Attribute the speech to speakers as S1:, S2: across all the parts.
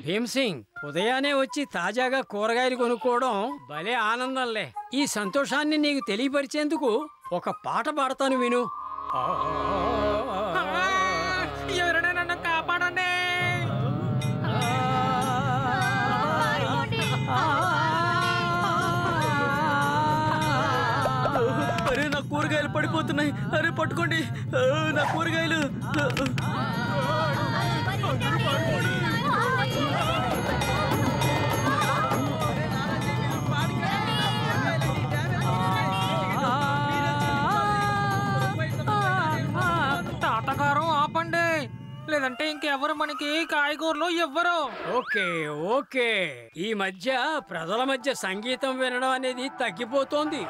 S1: భీమ్సింగ్, ఉదయానే వచ్చి తాజాగా కూరగాయలు కొనుక్కోవడం భలే ఆనందంలే. ఈ సంతోషాన్ని నీకు తెలియపరిచేందుకు ఒక పాట పాడతాను, విను.
S2: ఎవరైనా నన్ను కాపాడండి.
S3: అరే నా కూరగాయలు పడిపోతున్నాయి. అరే పట్టుకోండి నా కూరగాయలు.
S2: తాతగారు ఆపండి, లేదంటే ఇంకెవరు మనకి కాయగూరలు ఇవ్వరు.
S1: ఓకే ఓకే, ఈ మధ్య ప్రజల మధ్య సంగీతం వినడం అనేది తగ్గిపోతోంది.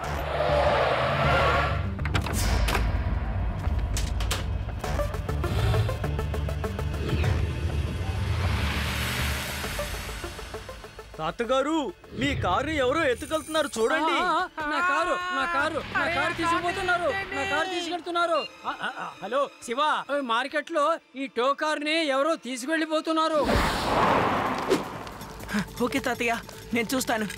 S3: తాతగారు, మీ కారు ఎవరో ఎత్తుకెళ్తున్నారు చూడండి.
S1: నా కారు తీసుకుపోతున్నారు, నా కారు తీసుకెళ్తున్నారు. హలో శివ, మార్కెట్ లో ఈ టో కారుని ఎవరో తీసుకెళ్లిపోతున్నారు.
S3: ఓకే తాతయ్య, నేను చూస్తాను.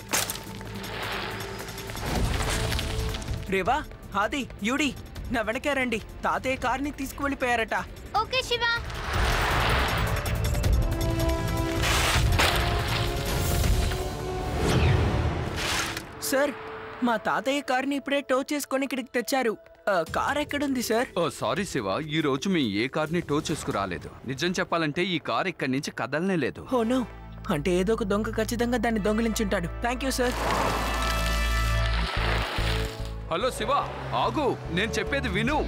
S3: రేవా, ఆది, యూడి, నా వెనకే రండి. తాతయ్య కార్ని తీసుకువెళ్ళిపోయారట.
S4: ఓకే శివ.
S3: సార్, మా తాతయ్య కార్ని ఇప్పుడే టో చేసుకొని ఇక్కడికి తెచ్చారు. కార్ ఎక్కడుంది సార్?
S5: ఓ సారీ శివ, ఈ రోజు మీ ఏ కార్ని టో చేసుకురాలేదు. నిజం చెప్పాలంటే ఈ కార్ ఇక్కడి నుంచి కదలనే లేదు.
S3: ఓ నో, అంటే ఏదో ఒక దొంగ ఖచ్చితంగా దాన్ని దొంగిలించుంటాడు. Thank you sir.
S5: Hello Shiva, ఆగు, నేను చెప్పేది విను.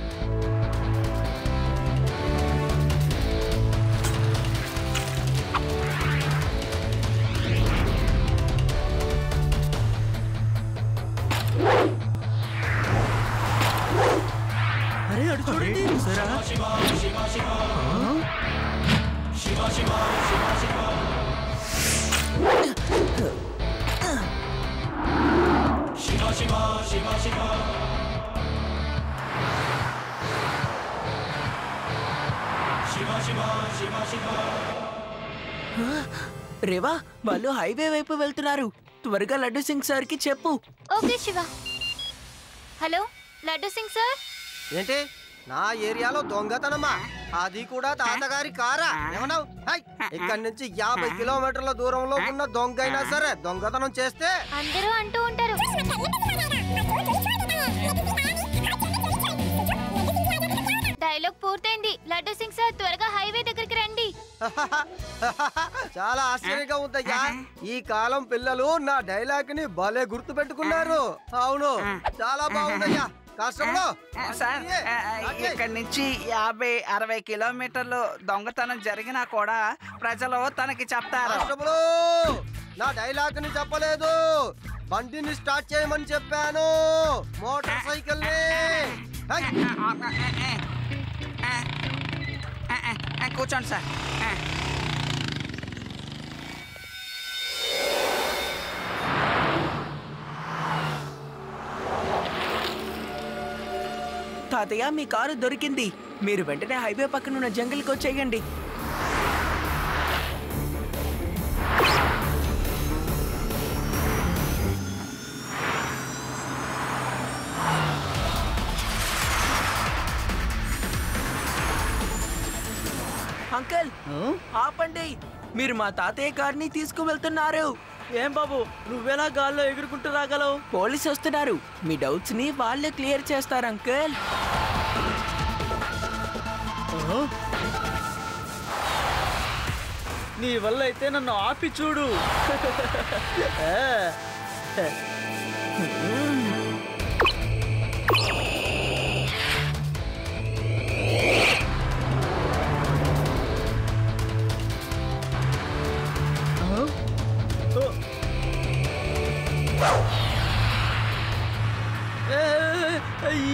S3: అరే అడు చూడండి. రేవా, వాళ్ళు హైవే వైపు వెళ్తున్నారు. త్వరగా లడ్డు సింగ్ సార్ కి చెప్పు.
S4: Okay Shiva. Hello laddu Singh sir.
S6: ఏంటి నా ఏరియాలో దొంగతనమా? అది కూడా తాతగారి కారా? ఏమన్నావు? ఇక్కడి నుంచి 50 కిలోమీటర్ల దూరంలో ఉన్న దొంగ అయినా సరే దొంగతనం చేస్తే
S4: అందరూ అంటూ ఉంటారు. డైలాగ్ పూర్తయింది. లడ్డు సింగ్ సార్, త్వరగా హైవే దగ్గరికి రండి.
S6: చాలా ఆశ్చర్యంగా ఉందయ్యా. ఈ కాలం పిల్లలు నా డైలాగ్ ని భలే గుర్తు పెట్టుకున్నారు. అవును, చాలా బాగుందయ్యా.
S7: సార్, ఇక్కడి నుంచి 50-60 కిలోమీటర్లు దొంగతనం జరిగినా కూడా ప్రజలు తనకి చెప్తారు.
S6: నా డైలాగ్ ని చెప్పలేదు, బండిని స్టార్ట్ చేయమని చెప్పాను. మోటార్ సైకిల్ ని.
S7: కూర్చోండి సార్.
S3: తాతయ్య, మీ కారు దొరికింది. మీరు వెంటనే హైవే పక్కన ఉన్న జంగిల్కి వచ్చేయండి. అంకల్, ఆపండి. మీరు మా తాతయ్య కార్ని తీసుకువెళ్తున్నారు. ఏం బాబు, నువ్వెలా గాల్లో ఎగురుకుంటూ రాగలవు? పోలీసు వస్తున్నారు. మీ డౌట్స్ ని వాళ్ళే క్లియర్ చేస్తారు అంకల్. నీ వల్ల అయితే నన్ను ఆపి చూడు.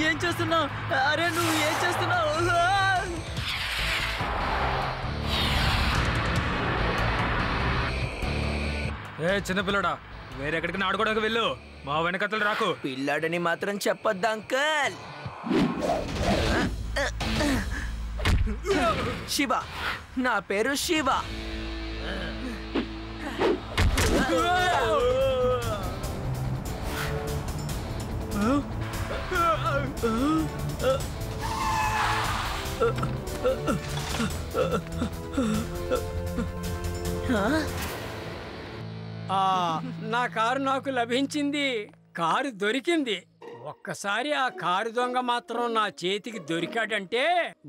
S3: ఏం చేస్తున్నావు? అరే నువ్వు ఏం చేస్తున్నావు?
S2: చిన్నపిల్లడా, వేరెక్కడికి ఆడుకోవడానికి వెళ్ళు. మా వెనకతలు రాకు.
S3: పిల్లాడని మాత్రం చెప్పొద్దు అంకల్. శివ, నా పేరు శివ.
S1: నా కారు నాకు లభించింది. కారు దొరికింది. ఒక్కసారి ఆ కారు దొంగ మాత్రం నా చేతికి దొరికాడంటే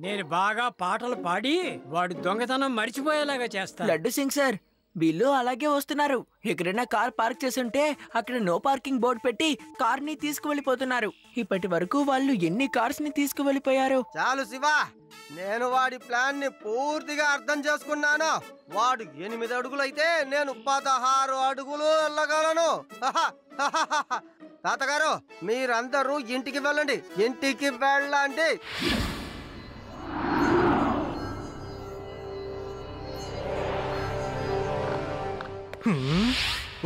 S1: నేను బాగా పాటలు పాడి వాడు దొంగతనం మర్చిపోయేలాగా చేస్తాను.
S3: లడ్డు సింగ్ సార్, వీళ్ళు అలాగే వస్తున్నారు. ఎక్కడైనా కార్ పార్క్ చేసుంటే అక్కడ నో పార్కింగ్ బోర్డు పెట్టి కార్ ని తీసుకువెళ్ళిపోతున్నారు. ఇప్పటి వరకు వాళ్ళు ఎన్ని కార్స్ ని తీసుకువెళ్ళిపోయారు?
S6: చాలు శివ, నేను వాడి ప్లాన్ ని పూర్తిగా అర్థం చేసుకున్నాను. వాడు 8 అడుగులైతే నేను 16 అడుగులు వెళ్ళగలను. తాతగారు, మీరందరూ ఇంటికి వెళ్ళండి. ఇంటికి వెళ్ళండి.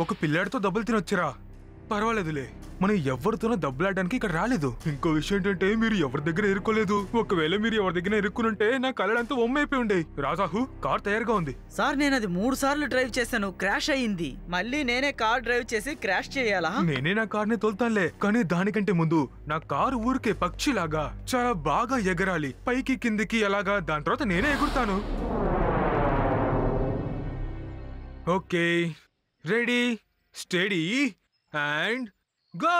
S8: ఒక పిల్లాడితో దెబ్బలు తినొచ్చరా? పర్వాలేదులే, మనం ఎవరితోనో దెబ్బలాడడానికి ఇక్కడ రాలేదు. ఇంకో విషయం ఏంటంటే మీరు ఎవరి దగ్గర ఇరుక్కోలేదు. ఒకవేళ మీరు ఎవరి దగ్గర ఇరుక్కునుంటే నా కళ్ళంతా ఒమ్మైపోయి ఉండే. రాజాహు, కార్ తయారుగా ఉంది.
S9: సార్, నేను అది 3 సార్లు డ్రైవ్ చేశాను, క్రాష్ అయ్యింది. మళ్ళీ నేనే కార్ డ్రైవ్ చేసి క్రాష్ చేయాలా?
S8: నేనే నా కార్ ని తోలుతానులే, కానీ దానికంటే ముందు నా కారు ఊరికే పక్షిలాగా చాలా బాగా ఎగరాలి, పైకి కిందికి అలాగా. దాని తర్వాత నేనే ఎగురుతాను. Okay, ready, steady and go.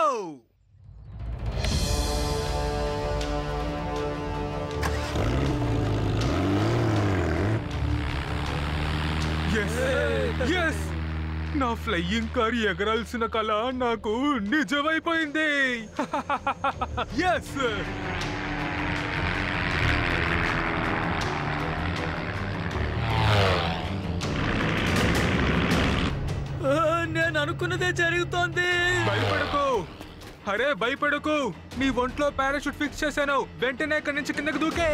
S8: yes, నా ఫ్లయింగ్ కార్ ఎగరాల్సిన కళ నాకు నిజమైపోయింది. ఎస్,
S9: నేను అనుకున్నదే జరుగుతోంది.
S8: భయపడకు, అరే భయపడకు. నీ ఒంట్లో పారాషూట్ ఫిక్స్ చేశాను. వెంటనే ఇక్కడి నుంచి కిందకి దూకే.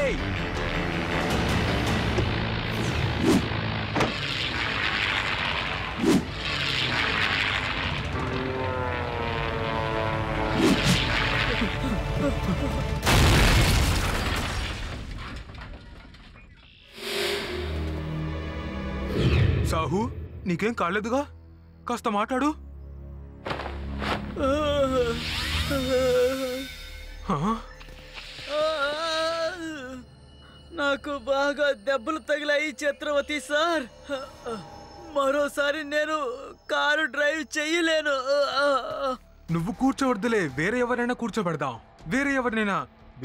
S8: సాహు, నీకేం కాలేదుగా? కాస్త మాట్లాడు.
S9: నాకు బాగా దెబ్బలు తగిలాయి ఛత్రవతి సార్. మరోసారి నేను కారు డ్రైవ్ చెయ్యలేను.
S8: నువ్వు కూర్చోవద్దులే, వేరే ఎవరైనా కూర్చోబెడదాం.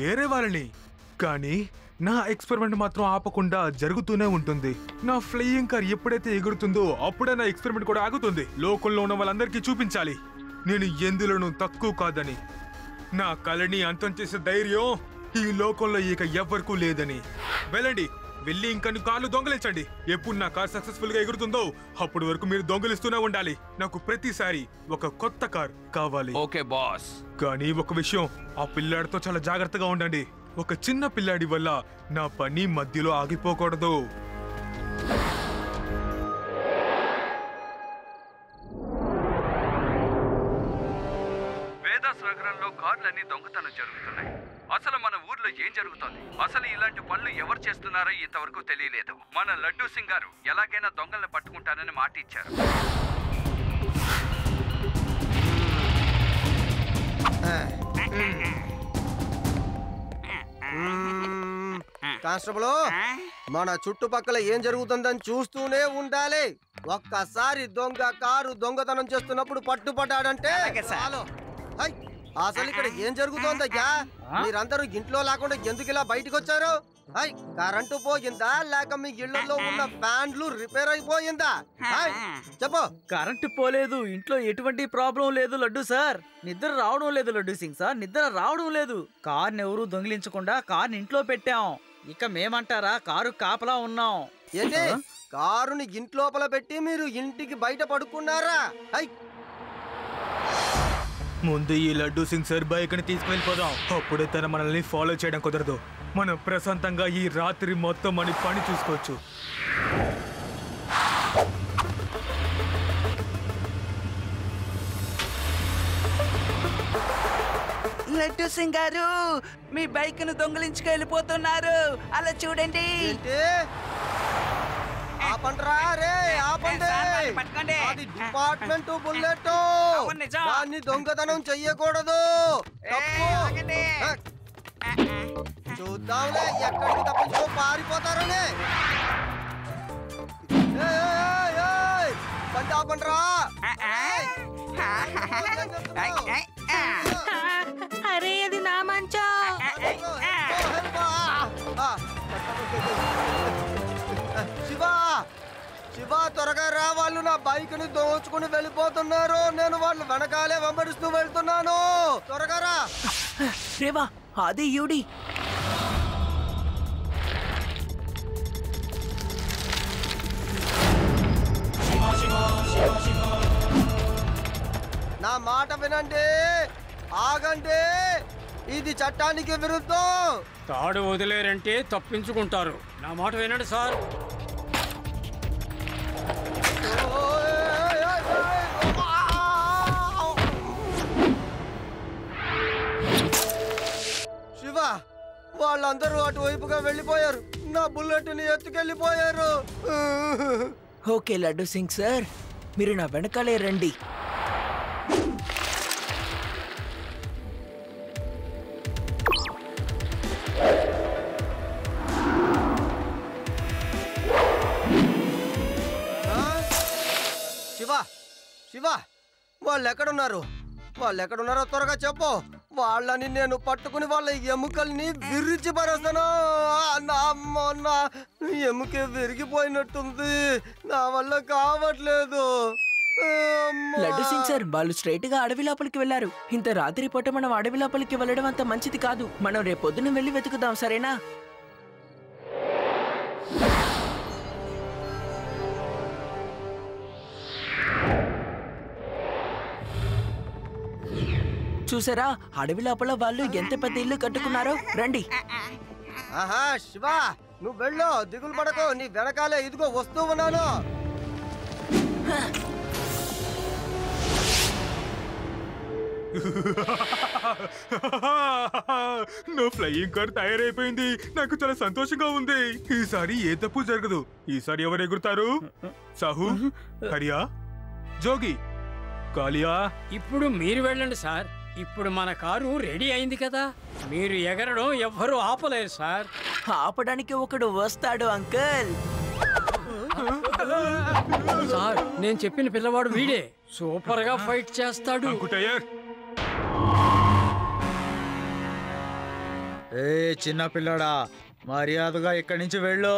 S8: వేరే వాళ్ళని. కానీ నా ఎక్స్పెరిమెంట్ మాత్రం ఆపకుండా జరుగుతూనే ఉంటుంది. నా ఫ్లయింగ్ కార్ ఎప్పుడైతే ఎగురుతుందో అప్పుడే నా ఎక్స్పెరిమెంట్ కూడా ఆగుతుంది. లోకంలో ఉన్న వాళ్ళందరికీ చూపించాలి నేను ఎందులోనూ తక్కువ కాదని. నా కళని అంతం చేసే ధైర్యం ఈ లోకంలో ఇక ఎవ్వరికూ లేదని. వెళ్ళండి, వెళ్ళి ఇంకా కార్లు దొంగలించండి. ఎప్పుడు నా కార్ సక్సెస్ఫుల్ గా ఎగురుతుందో అప్పటి వరకు మీరు దొంగలిస్తూనే ఉండాలి. నాకు ప్రతిసారి ఒక కొత్త కార్ కావాలి.
S5: Okay boss.
S8: కానీ ఒక విషయం, ఆ పిల్లాడితో చాలా జాగ్రత్తగా ఉండండి. ఒక చిన్న పిల్లాడి వల్ల నా పని మధ్యలో ఆగిపోకూడదు.
S5: వేదాస్ నగరంలో కార్లన్నీ దొంగతనం జరుగుతున్నాయి. అసలు మన ఊర్లో ఏం జరుగుతోంది? అసలు ఇలాంటి పనులు ఎవరు చేస్తున్నారో ఇంతవరకు తెలియలేదు. మన లడ్డూ సింగ్ గారు ఎలాగైనా దొంగల్ని పట్టుకుంటానని మాట ఇచ్చారు.
S6: కానిస్టేబుల్, మన చుట్టుపక్కల ఏం జరుగుతుందని చూస్తూనే ఉండాలి. ఒక్కసారి దొంగ కారు దొంగతనం చేస్తున్నప్పుడు పట్టుపడ్డాడంటే చాలు. హై, అసలు ఇక్కడ ఏం జరుగుతోందయ్యా? మీరందరూ ఇంట్లో లేకుండా ఎందుకు ఇలా బయటకు వచ్చారు? హై, కరెంటు పోయిందా లేక మీ ఇళ్లలో ఉన్న ఫ్యాన్లు రిపేర్ అయిపోయిందా? చెప్పు.
S9: కరెంటు పోలేదు, ఇంట్లో ఎటువంటి ప్రాబ్లం లేదు లడ్డు సార్. నిద్ర రావడం లేదు లడ్డు సింగ్ సార్, నిద్ర రావడం లేదు. కార్ని ఎవరు దొంగిలించకుండా కార్ని ఇంట్లో పెట్టాం. ఇక మేమంటారా, కారు కాపలా ఉన్నాం.
S6: ఏంటి, కారుని ఇంట్లోపల పెట్టి మీరు ఇంటికి బయట పడుకున్నారా? హై,
S8: ముందు ఈ లడ్డూ సింగ్ సార్ బైక్ ని తీసుకువెళ్ళిపోదాం. అప్పుడే తన మనల్ని ఫాలో చేయడం కుదరదు. మనం ప్రశాంతంగా ఈ రాత్రి మొత్తం మన పని చూసుకోవచ్చు.
S7: లడ్డూ సింగ్ గారు, మీ బైక్ ను దొంగిలించుకెళ్ళిపోతున్నారు. అలా చూడండి.
S6: ఆపండ్రా రే, ఆపండి.
S7: పట్టుకోండి.
S6: అది డిపార్ట్మెంట్ బుల్లెట్.
S7: అవును, నిజం.
S6: దాన్ని దొంగతనం చెయ్యకూడదు. తప్పు.
S7: ఆగండి.
S6: చూద్దాంలే ఎక్కడికి తప్పించుకో పారిపోతారని. ఏయ్, ఏయ్, ఏయ్, బండి ఆపండ్రా.
S3: అరే అది నా మంచం.
S6: శివా శివా త్వరగా రా, వాళ్ళు నా బైక్ ని దోచుకుని వెళ్ళిపోతున్నారు. నేను వాళ్ళు వెనకాలే వెంబడిస్తూ వెళ్తున్నాను. త్వరగా రా.
S3: రేవా అది యూడి.
S6: నా మాట వినండి, ఆగండి. ఇది చట్టానికి విరుద్ధం.
S1: తాడు వదిలేరంటే తప్పించుకుంటారు. నా మాట వినండి సార్.
S6: శివ, వాళ్ళందరూ అటువైపుగా వెళ్ళిపోయారు. నా బుల్లెట్ ని ఎత్తుకెళ్ళిపోయారు.
S3: ఓకే లడ్డు సింగ్ సార్, మీరు నా వెనకాలే రండి.
S6: శివ శివ, వాళ్ళు ఎక్కడున్నారు? వాళ్ళు ఎక్కడున్నారో త్వరగా చెప్పు. వాళ్ళని నేను పట్టుకుని వాళ్ళ ఎముకల్ని విరిచి పరేస్తాను. నా ఎముక విరిగిపోయినట్టుంది. నా వల్ల కావట్లేదు.
S3: లడ్డు సింగ్ సార్, వాళ్ళు స్ట్రైట్ గా అడవి లోపలికి వెళ్లారు. ఇంత రాత్రి పూట మనం అడవి లోపలికి వెళ్ళడం అంత మంచిది కాదు. మనం రేపొద్దున వెళ్ళి వెతుకుదాం, సరేనా? చూసారా, అడవి లోపల వాళ్ళు ఎంత పెద్ద ఇల్లు కట్టుకున్నారో. రండి.
S6: ఆహా శివ, నువ్వు వెళ్ళు, దిగులు పడకు. నీ వెనకాలే ఇదిగో వస్తూ ఉన్నాను.
S8: నా ఫ్లయింగ్ కార్ తయారైపోయింది. నాకు చాలా సంతోషంగా ఉంది. ఈసారి ఏ తప్పు జరగదు. ఈసారి ఎవరు ఎగురుతారు? సాహు, హరియా, జోగి, కాలియా.
S1: ఇప్పుడు మీరు వెళ్ళండి సార్. ఇప్పుడు మన కారు రెడీ అయింది కదా. మీరు ఎగరడం ఎవ్వరూ ఆపలేరు సార్.
S3: ఆపడానికి ఒకడు వస్తాడు అంకుల్.
S1: సార్, నేను చెప్పిన పిల్లవాడు వీడే. సూపర్ గా ఫైట్ చేస్తాడు.
S9: ఏ చిన్న పిల్లడా, మర్యాదగా ఇక్కడి నుంచి వెళ్ళు,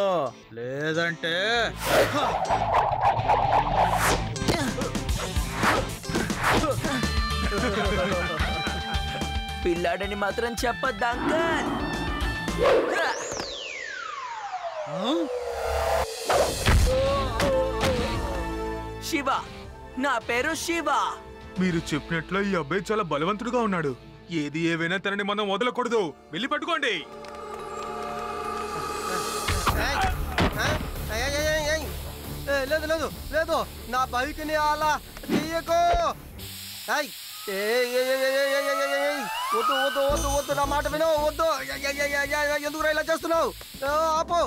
S9: లేదంటే
S3: పిల్లాడని మాత్రం చెప్పొద్దు అంకుల్. శివ, నా పేరు శివ.
S8: మీరు చెప్పినట్లు ఈ అబ్బాయి చాలా బలవంతుడుగా ఉన్నాడు. ఏది ఏవైనా తనని మనం వదలకూడదు. వెళ్ళి పట్టుకోండి.
S6: లేదు లేదు లేదు, నా బైక్ ని అలా తీయకు. వద్దు వద్దు వద్దు వద్దు, నా మాట విను. వద్దు. ఎందుకు ఇలా చేస్తున్నావు? ఆపు.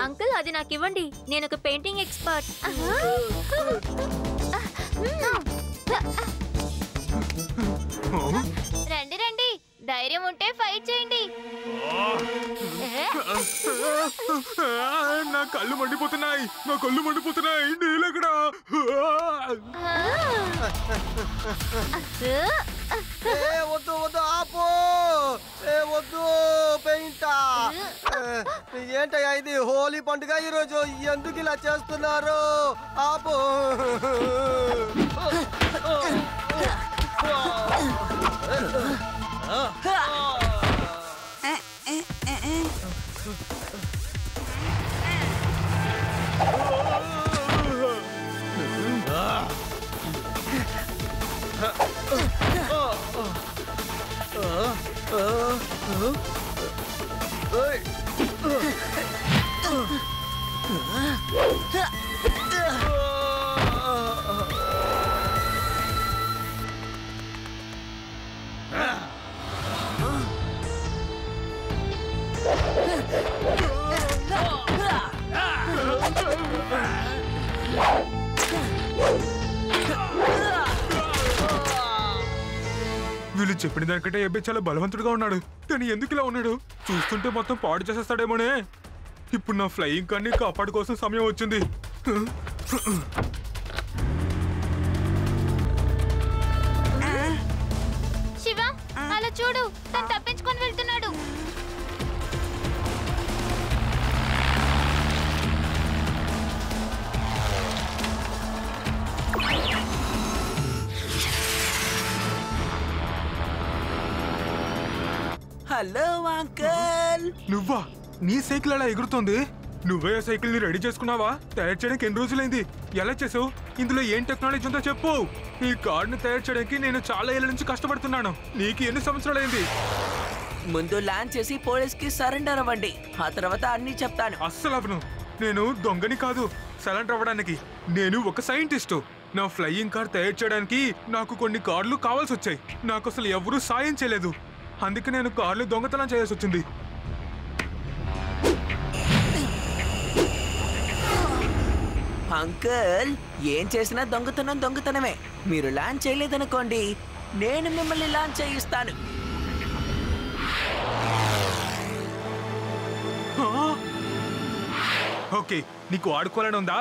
S4: అంకుల్, అది నాకు ఇవ్వండి. నేను ఒక పెయింటింగ్ ఎక్స్పర్ట్. రండి రండి, ధైర్యం ఉంటే ఫైట్ చేయండి.
S8: నా కళ్ళు మండిపోతున్నాయి. నా కళ్ళు మండిపోతున్నాయి. నీళ్ళెక్కడా?
S6: వద్దు వద్దు, ఆపు. వద్దు పెయింటా. ఏంటయ్యా ఇది? హోలీ పండుగ ఈరోజు. ఎందుకు ఇలా చేస్తున్నారు? ఆపు.
S8: వీళ్ళు చెప్పిన దానికంటే అబ్బాయి చాలా బలవంతుడుగా ఉన్నాడు. కానీ ఎందుకు ఇలా ఉన్నాడు? చూస్తుంటే మొత్తం పాడు చేసేస్తాడేమోనే. ఇప్పుడు నా ఫ్లయింగ్ కార్ని కాపాడుకోవాల్సిన సమయం వచ్చింది.
S4: శివ అలా చూడు, తను తప్పించుకొని వెళ్తున్నాడు.
S3: Hello uncle.
S8: నువ్వా? నీ సైకిల్ అలా ఎగురుతోంది? నువ్వే ఆ సైకిల్ ని రెడీ చేసుకున్నావా? తయారు చేయడానికి ఎన్ని రోజులైంది? ఎలా చేసావు? ఇందులో ఏం టెక్నాలజీ ఉందో చెప్పు. ఈ కార్డుని తయారు చేయడానికి నేను చాలా ఏళ్ళ నుంచి కష్టపడుతున్నాను. నీకు ఎన్ని సంవత్సరాలైంది?
S3: ముందు ల్యాండ్ చేసి పోలీస్ కి సరెండర్ అవ్వండి, ఆ తర్వాత అన్ని చెప్తాను.
S8: అస్సలు అవను. నేను దొంగని కాదు సరెండర్ అవ్వడానికి. నేను ఒక సైంటిస్టు. నా ఫ్లయింగ్ కార్ తయారు చేయడానికి నాకు కొన్ని కార్లు కావాల్సి వచ్చాయి. నాకు అసలు ఎవరూ సాయం చేయలేదు. అందుకే నేను కార్లు దొంగతనం చేయాల్సి వచ్చింది.
S3: అంకల్, ఏం చేసినా దొంగతనమే. మీరు ల్యాండ్ చేయలేదనుకోండి, నేను మిమ్మల్ని ల్యాండ్ చేయిస్తాను.
S8: ఓకే, నీకు ఆడుకోవాలని ఉందా?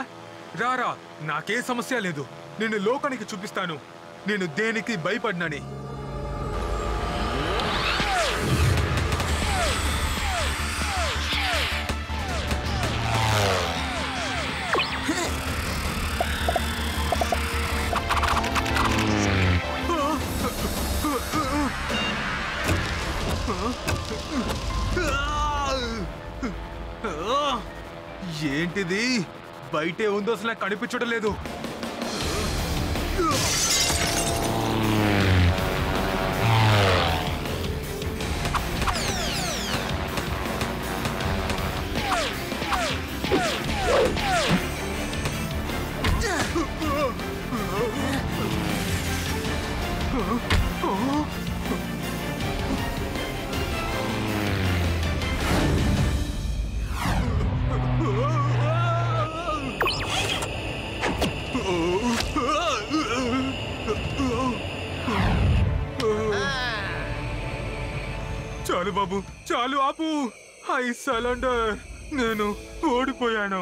S8: రారా, నాకే సమస్య లేదు. నేను లోకానికి చూపిస్తాను నేను దేనికి భయపడినని. ఏంటిది? బయటే ఉందో అసలు నాకు కనిపించడం లేదు. చాలు బాబు, చాలు, ఆపు. హై సలండర్, నేను ఓడిపోయాను.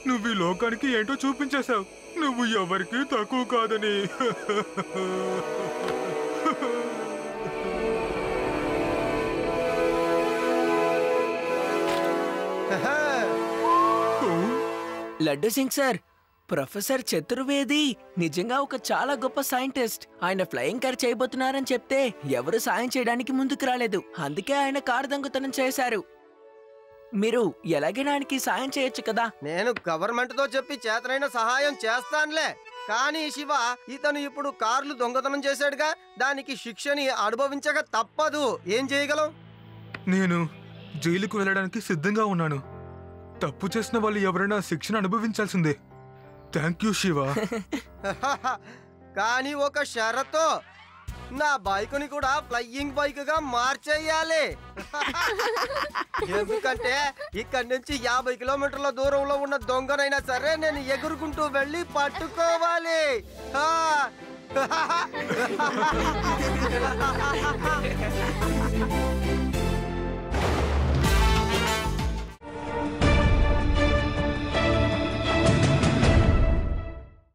S8: నువ్వు ఈ లోకానికి ఏంటో చూపించేశావు. నువ్వు ఎవరికి తక్కువ కాదని.
S3: లడ్డు సింగ్ సార్, ప్రొఫెసర్ చతుర్వేది నిజంగా ఒక చాలా గొప్ప సైంటిస్ట్. ఆయన ఫ్లయింగ్ కార్ చేయబోతున్నారని చెప్తే ఎవరు సాయం చేయడానికి ముందుకు రాలేదు. అందుకే ఆయన కారు దొంగతనం చేశారు. మీరు ఎలాగైనా ఆయనకి సాయం చేయొచ్చు కదా.
S6: నేను గవర్నమెంట్ తో చెప్పి చేతనైన సహాయం చేస్తానులే. కానీ శివ, ఇతను ఇప్పుడు కార్లు దొంగతనం చేశాడుగా, దానికి శిక్షని అనుభవించక తప్పదు. ఏం చేయగలం?
S8: నేను జైలుకు వెళ్ళడానికి సిద్ధంగా ఉన్నాను. తప్పు చేసిన వాళ్ళు ఎవరైనా శిక్షను అనుభవించాల్సిందే. Thank you Shiva.
S6: కానీ ఒక షరతో, నా బైకుని కూడా ఫ్లయింగ్ బైక్ గా మార్చేయాలి. ఎందుకంటే ఇక్కడి నుంచి 50 కిలోమీటర్ల దూరంలో ఉన్న దొంగనైనా సరే నేను ఎగురుకుంటూ వెళ్ళి పట్టుకోవాలి.